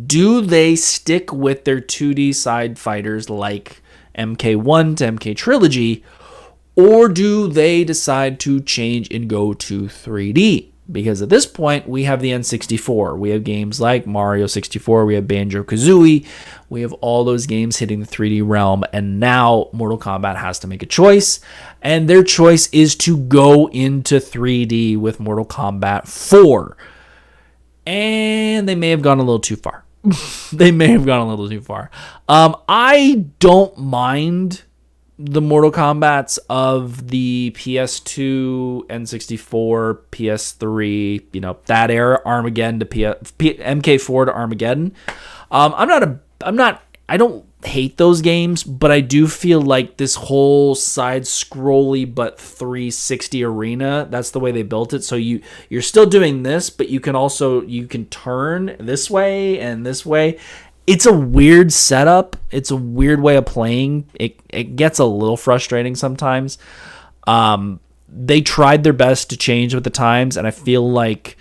Speaker 1: Do they stick with their 2D side fighters like MK1 to MK Trilogy, or do they decide to change and go to 3D? Because at this point, we have the N64. We have games like Mario 64. We have Banjo-Kazooie. We have all those games hitting the 3D realm. And now Mortal Kombat has to make a choice. And their choice is to go into 3D with Mortal Kombat 4. And they may have gone a little too far. I don't mind the Mortal Kombats of the PS2, N64, PS3, that era, Armageddon to MK4 to Armageddon. I don't hate those games, but I do feel like this whole side-scrolly but 360 arena, that's the way they built it. So you're still doing this, but you can turn this way and this way. It's a weird setup. It's a weird way of playing. It gets a little frustrating sometimes. They tried their best to change with the times, and I feel like,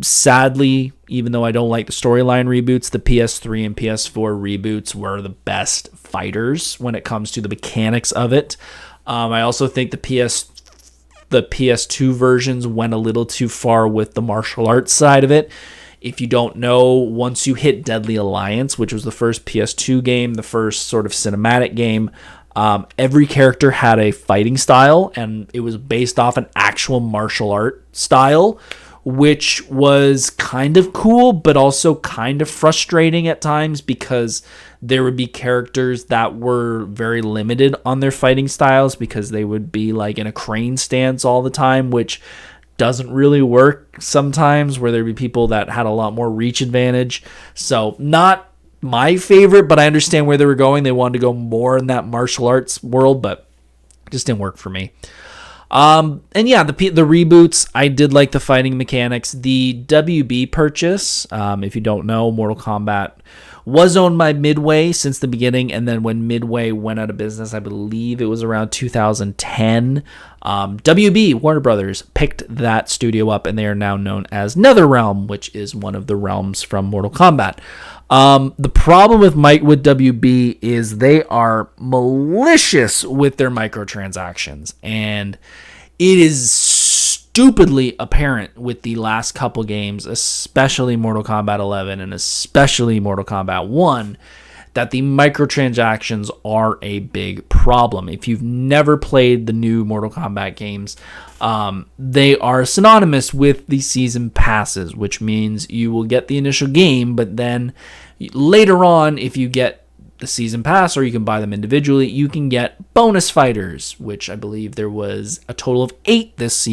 Speaker 1: sadly, even though I don't like the storyline reboots, the PS3 and PS4 reboots were the best fighters when it comes to the mechanics of it. I also think the PS2 versions went a little too far with the martial arts side of it. If you don't know, once you hit Deadly Alliance, which was the first PS2 game, the first sort of cinematic game, every character had a fighting style, and it was based off an actual martial art style, which was kind of cool, but also kind of frustrating at times because there would be characters that were very limited on their fighting styles because they would be like in a crane stance all the time, which doesn't really work sometimes, where there'd be people that had a lot more reach advantage. So not my favorite, but I understand where they were going. They wanted to go more in that martial arts world, but it just didn't work for me. And yeah, the reboots, I did like the fighting mechanics. The WB purchase, if you don't know, Mortal Kombat was owned by Midway since the beginning, and then when Midway went out of business, I believe it was around 2010, WB, Warner Brothers, picked that studio up, and they are now known as NetherRealm, which is one of the realms from Mortal Kombat. The problem with WB is they are malicious with their microtransactions, and it is stupidly apparent with the last couple games, especially Mortal Kombat 11 and especially Mortal Kombat 1, that the microtransactions are a big problem. If you've never played the new Mortal Kombat games, they are synonymous with the season passes, which means you will get the initial game, but then later on, if you get the season pass, or you can buy them individually, you can get bonus fighters, which I believe there was a total of 8 this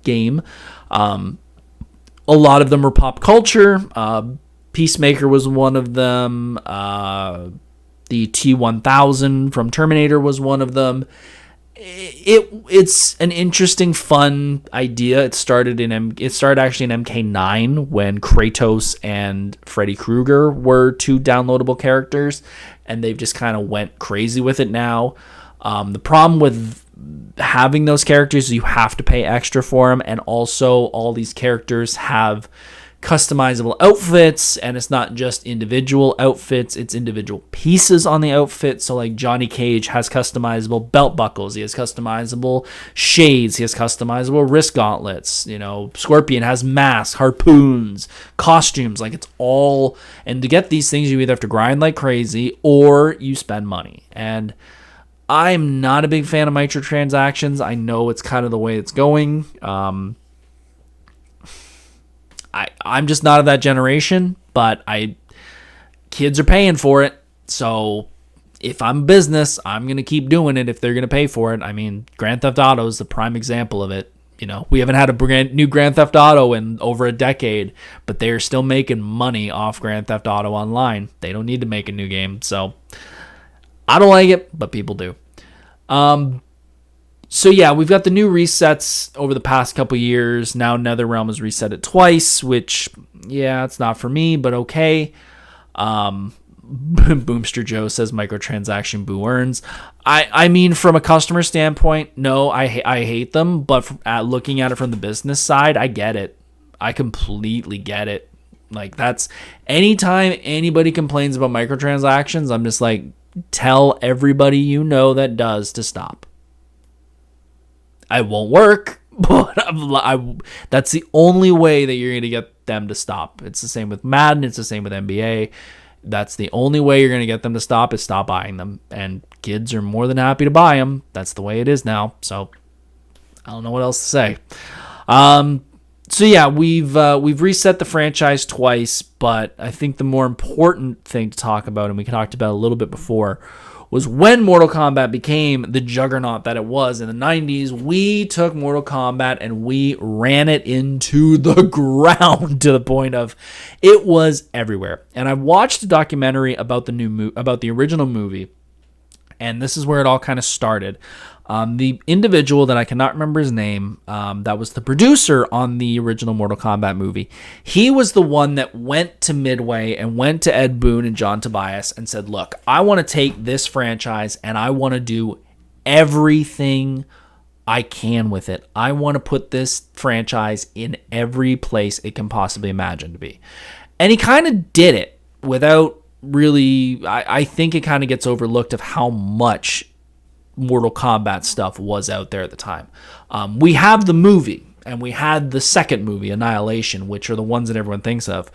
Speaker 1: game. A lot of them were pop culture. Peacemaker was one of them. The T-1000 from Terminator was one of them. It's an interesting, fun idea. It started actually in MK9 when Kratos and Freddy Krueger were 2 downloadable characters, and they've just kind of went crazy with it now. The problem with having those characters is you have to pay extra for them, and also all these characters have customizable outfits, and it's not just individual outfits, it's individual pieces on the outfit. So like Johnny Cage has customizable belt buckles, he has customizable shades, he has customizable wrist gauntlets, Scorpion has masks, harpoons, costumes, like it's all. And to get these things, you either have to grind like crazy or you spend money. And I'm not a big fan of microtransactions. I know it's kind of the way it's going. I'm just not of that generation, but kids are paying for it. So if I'm a business, I'm going to keep doing it if they're going to pay for it. I mean, Grand Theft Auto is the prime example of it. We haven't had a brand new Grand Theft Auto in over a decade, but they're still making money off Grand Theft Auto Online. They don't need to make a new game. So I don't like it, but people do. So yeah, we've got the new resets over the past couple years. Now NetherRealm has reset it twice, which, yeah, it's not for me, but okay. Boomster Joe says microtransaction boo earns. I mean, from a customer standpoint, no, I hate them, but looking at it from the business side, I get it. I completely get it. Like, that's anytime anybody complains about microtransactions, I'm just like, tell everybody that does to stop. I won't work, but that's the only way that you're going to get them to stop. It's the same with Madden. It's the same with NBA. That's the only way you're going to get them to stop is stop buying them. And kids are more than happy to buy them. That's the way it is now. So I don't know what else to say. So yeah, we've reset the franchise twice, but I think the more important thing to talk about, and we talked about a little bit before, was when Mortal Kombat became the juggernaut that it was in the 90s, we took Mortal Kombat and we ran it into the ground to the point of it was everywhere. And I watched a documentary about about the original movie, and this is where it all kind of started. The individual that I cannot remember his name, that was the producer on the original Mortal Kombat movie, he was the one that went to Midway and went to Ed Boon and John Tobias and said, look, I want to take this franchise and I want to do everything I can with it. I want to put this franchise in every place it can possibly imagine to be. And he kind of did it without really, I think it kind of gets overlooked of how much Mortal Kombat stuff was out there at the time. We have the movie, And we had the second movie, Annihilation, which are the ones that everyone thinks of.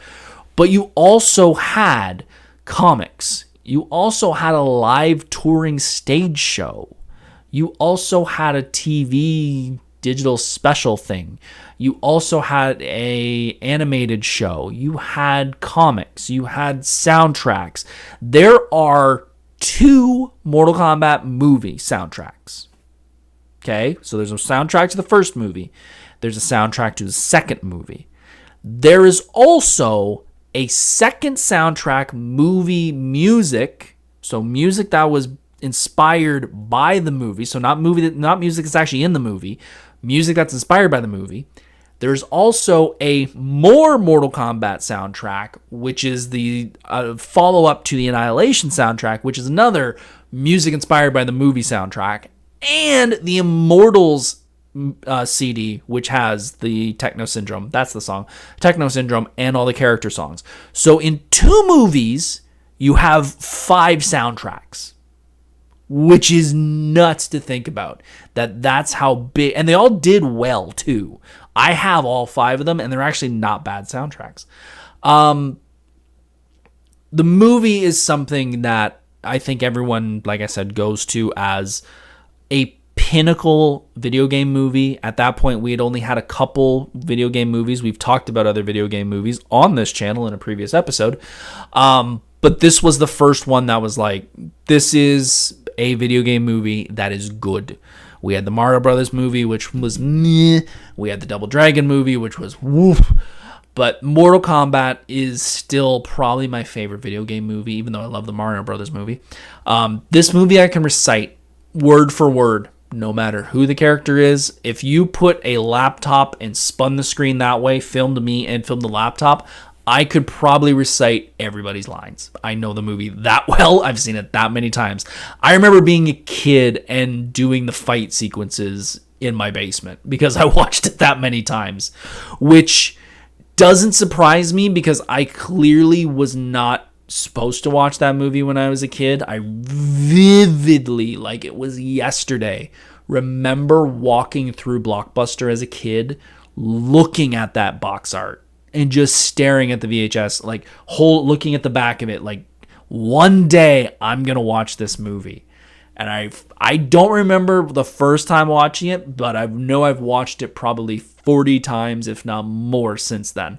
Speaker 1: But you also had comics. You also had a live touring stage show. You also had a TV digital special thing. You also had a animated show. You had comics. You had soundtracks. There are 2 Mortal Kombat movie soundtracks. Okay, so there's a soundtrack to the first movie. There's a soundtrack to the second movie. There is also a second soundtrack movie music. So music that was inspired by the movie. So not music that's actually in the movie. Music that's inspired by the movie. There's also a more Mortal Kombat soundtrack, which is the follow-up to the Annihilation soundtrack, which is another music inspired by the movie soundtrack, and the Immortals CD, which has the Techno Syndrome. That's the song. Techno Syndrome and all the character songs. So in 2 movies, you have 5 soundtracks, which is nuts to think about. That's how big, and they all did well too. I have all 5 of them, and they're actually not bad soundtracks. The movie is something that I think everyone, like I said, goes to as a pinnacle video game movie. At that point, we had only had a couple video game movies. We've talked about other video game movies on this channel in a previous episode. But this was the first one that was like, this is a video game movie that is good. We had the Mario Brothers movie, which was meh. We had the Double Dragon movie, which was woof. But Mortal Kombat is still probably my favorite video game movie, even though I love the Mario Brothers movie. This movie I can recite word for word, no matter who the character is. If you put a laptop and spun the screen that way, filmed me and filmed the laptop, I could probably recite everybody's lines. I know the movie that well. I've seen it that many times. I remember being a kid and doing the fight sequences in my basement because I watched it that many times, which doesn't surprise me because I clearly was not supposed to watch that movie when I was a kid. I vividly, like it was yesterday, remember walking through Blockbuster as a kid, looking at that box art and just staring at the VHS, like looking at the back of it, like one day I'm going to watch this movie. And I don't remember the first time watching it, but I know I've watched it probably 40 times, if not more, since then.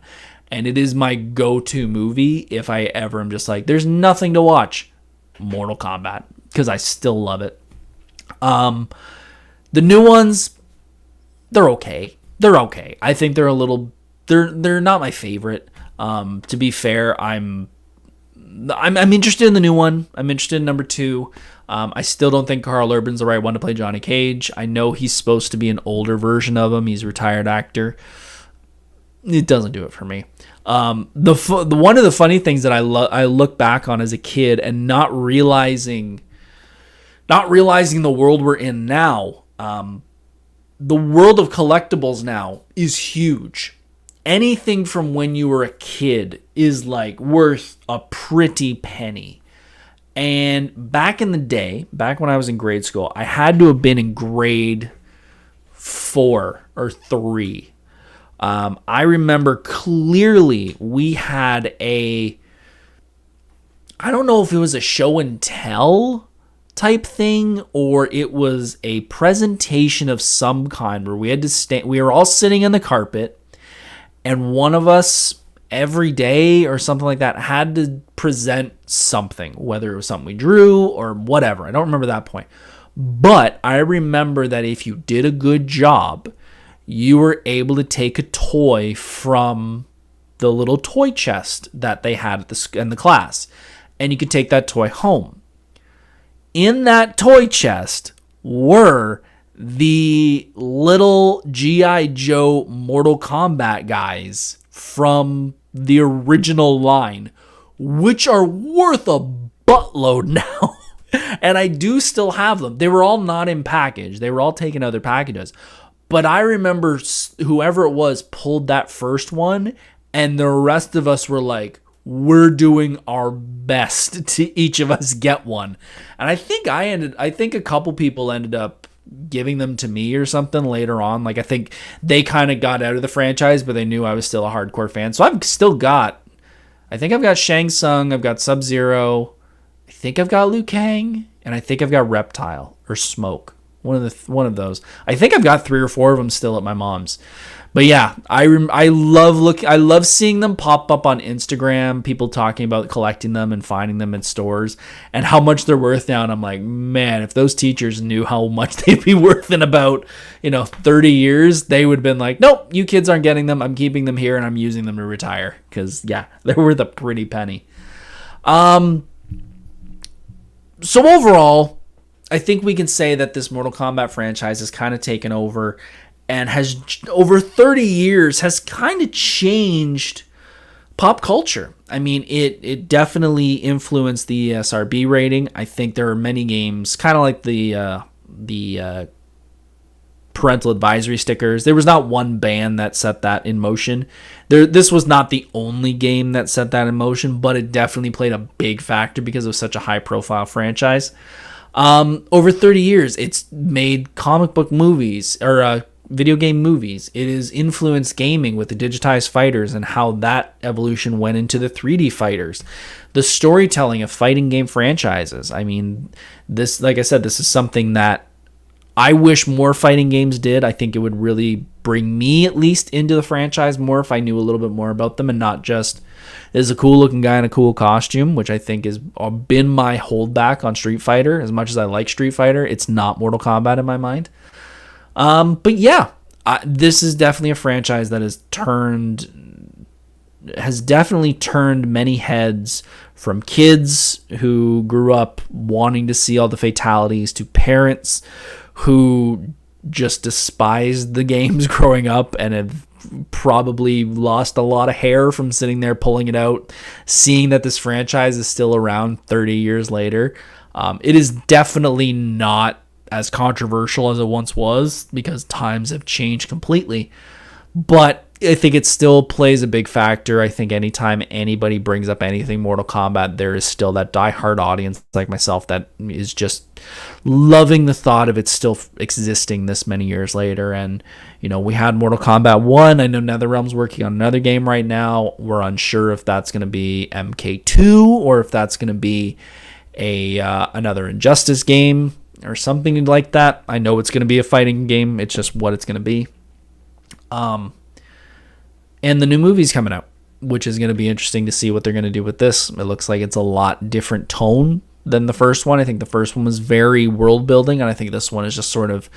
Speaker 1: And it is my go-to movie if I ever am just like, there's nothing to watch. Mortal Kombat, because I still love it. The new ones, they're okay. They're okay. I think they're a little... They're not my favorite. To be fair, I'm interested in the new one. I'm interested in number 2. I still don't think Carl Urban's the right one to play Johnny Cage. I know he's supposed to be an older version of him. He's a retired actor. It doesn't do it for me. One of the funny things that I look back on as a kid and not realizing the world we're in now. The world of collectibles now is huge. Anything from when you were a kid is like worth a pretty penny. And back in the day, back when I was in grade school, I had to have been in grade 4 or 3. I remember clearly we had I don't know if it was a show and tell type thing or it was a presentation of some kind where we had to we were all sitting on the carpet and one of us every day or something like that had to present something, whether it was something we drew or whatever. I don't remember that point. But I remember that if you did a good job, you were able to take a toy from the little toy chest that they had in the class, and you could take that toy home. In that toy chest were the little G.I. Joe Mortal Kombat guys from the original line, which are worth a buttload now. And I do still have them. They were all not in package. They were all taken out of their packages. But I remember whoever it was pulled that first one, and the rest of us were like, we're doing our best to each of us get one. And I think a couple people ended up giving them to me or something later on. Like, I think they kind of got out of the franchise, but they knew I was still a hardcore fan. So I've still got, I think I've got Shang Tsung, I've got Sub-Zero, I think I've got Liu Kang, and I think I've got Reptile or Smoke. One of those. I think I've got 3 or 4 of them still at my mom's. But yeah, I love seeing them pop up on Instagram, people talking about collecting them and finding them in stores and how much they're worth now. And I'm like, man, if those teachers knew how much they'd be worth in about, 30 years, they would have been like, nope, you kids aren't getting them. I'm keeping them here and I'm using them to retire. Because yeah, they're worth a pretty penny. So overall, I think we can say that this Mortal Kombat franchise has kind of taken over and has, over 30 years, has kind of changed pop culture. I mean, it definitely influenced the ESRB rating. I think there are many games, kind of like the parental advisory stickers. There was not one band that set that in motion. This was not the only game that set that in motion, but it definitely played a big factor because it was such a high-profile franchise. Over 30 years, it's made comic book movies, or video game movies. It has influenced gaming with the digitized fighters and how that evolution went into the 3D fighters. The storytelling of fighting game franchises. I mean, this, like I said, this is something that I wish more fighting games did. I think it would really bring me, at least, into the franchise more if I knew a little bit more about them and not just, there's a cool looking guy in a cool costume, which I think has been my holdback on Street Fighter. As much as I like Street Fighter, it's not Mortal Kombat in my mind. But yeah, this is definitely a franchise that has definitely turned many heads, from kids who grew up wanting to see all the fatalities to parents who just despised the games growing up and have probably lost a lot of hair from sitting there pulling it out, seeing that this franchise is still around 30 years later. It is definitely not as controversial as it once was because times have changed completely, but I think it still plays a big factor. I think anytime anybody brings up anything Mortal Kombat, there is still that diehard audience like myself that is just loving the thought of it still existing this many years later. And we had Mortal Kombat 1. I know NetherRealm's working on another game right now. We're unsure if that's going to be MK2 or if that's going to be another Injustice game or something like that. I know it's going to be a fighting game. It's just what it's going to be. And the new movie's coming out, which is going to be interesting to see what they're going to do with this. It looks like it's a lot different tone than the first one. I think the first one was very world building, and I think this one is just sort of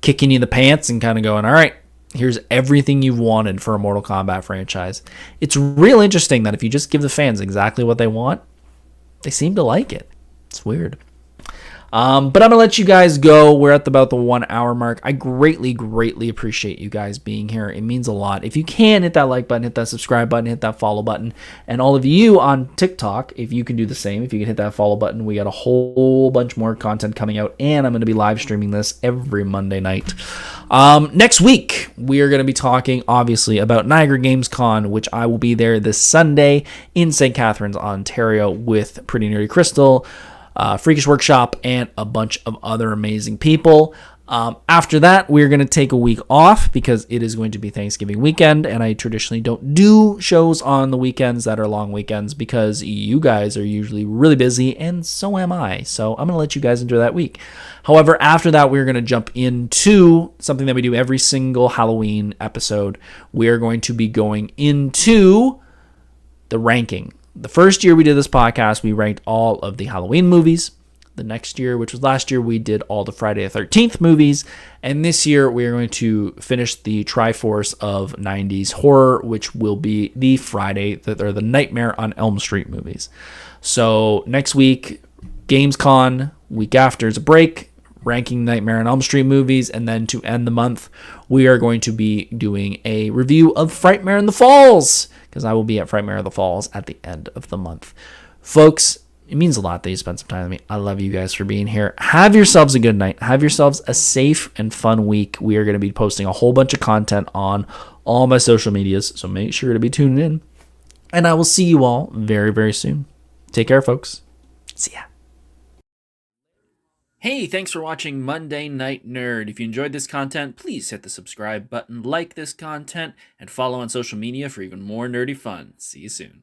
Speaker 1: kicking you in the pants and kind of going, all right, here's everything you've wanted for a Mortal Kombat franchise. It's real interesting that if you just give the fans exactly what they want, they seem to like it. It's weird. But I'm going to let you guys go. We're at about the 1 hour mark. I greatly, greatly appreciate you guys being here. It means a lot. If you can, hit that like button, hit that subscribe button, hit that follow button. And all of you on TikTok, if you can do the same, if you can hit that follow button, we got a whole bunch more content coming out. And I'm going to be live streaming this every Monday night. Next week, we are going to be talking, obviously, about Niagara Games Con, which I will be there this Sunday in St. Catharines, Ontario, with Pretty Nerdy Crystal, Freakish Workshop, and a bunch of other amazing people. After that, we're going to take a week off because it is going to be Thanksgiving weekend, and I traditionally don't do shows on the weekends that are long weekends because you guys are usually really busy, and so am I. So I'm going to let you guys enjoy that week. However, after that, we're going to jump into something that we do every single Halloween episode. We are going to be going into the ranking. The first year we did this podcast, we ranked all of the Halloween movies. The next year, which was last year, we did all the Friday the 13th movies. And this year, we are going to finish the Triforce of 90s horror, which will be the the Nightmare on Elm Street movies. So next week, Gamescom. Week after is a break, ranking Nightmare on Elm Street movies. And then to end the month, we are going to be doing a review of Frightmare in the Falls, because I will be at Frightmare in the Falls at the end of the month. Folks, it means a lot that you spend some time with me. I love you guys for being here. Have yourselves a good night. Have yourselves a safe and fun week. We are going to be posting a whole bunch of content on all my social medias, so make sure to be tuning in. And I will see you all very, very soon. Take care, folks. See ya. Hey, thanks for watching Monday Night Nerd. If you enjoyed this content, please hit the subscribe button, like this content, and follow on social media for even more nerdy fun. See you soon.